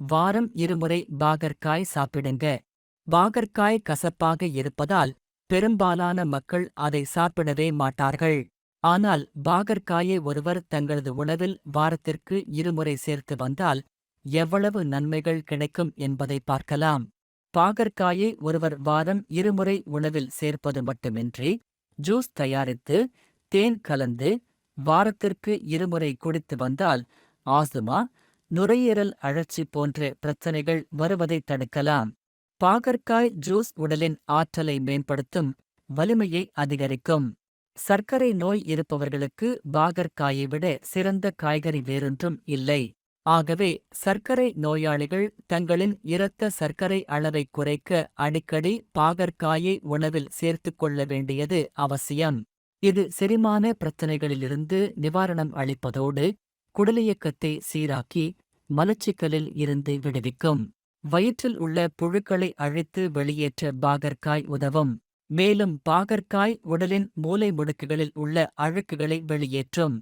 வாரம் 2 முறை பாகற்காய் சாப்பிடுங்க. பாகற்காய் கசப்பாக இருப்பதால் பெரும்பாலான மக்கள் அதை சாப்பிடவே மாட்டார்கள். ஆனால் பாகற்காயை ஒருவர் தங்களது உணவில் வாரத்திற்கு 2 முறை சேர்த்து வந்தால் எவ்வளவு நன்மைகள் கிடைக்கும் என்பதை பார்க்கலாம். பாகற்காயை ஒருவர் வாரம் 2 முறை உணவில் சேர்ப்பது மட்டுமின்றி, ஜூஸ் தயாரித்து தேன் கலந்து வாரத்திற்கு 2 முறை குடித்து வந்தால் ஆஸ்துமா, நுரையீரல் அழற்சி போன்ற பிரச்சனைகள் வருவதை தடுக்கலாம். பாகற்காய் ஜூஸ் உடலின் ஆற்றலை மேம்படுத்தும், வலிமையை அதிகரிக்கும். சர்க்கரை நோய் இருப்பவர்களுக்கு பாகற்காயை விட சிறந்த காய்கறி வேறொன்றும் இல்லை. ஆகவே சர்க்கரை நோயாளிகள் தங்களின் இரத்த சர்க்கரை அளவை குறைக்க அடிக்கடி பாகற்காயை உணவில் சேர்த்துக் கொள்ள வேண்டியது அவசியம். இது செரிமான பிரச்சனைகளிலிருந்து நிவாரணம் அளிப்பதோடு குடலியக்கத்தை சீராக்கி மலச்சிக்கலில் இருந்து விடுவிக்கும். வயிற்றில் உள்ள புழுக்களை அழித்து வெளியேற்ற பாகற்காய் உதவும். மேலும் பாகற்காய் உடலின் மூலை முடுக்குகளில் உள்ள அழுக்குகளை வெளியேற்றும்.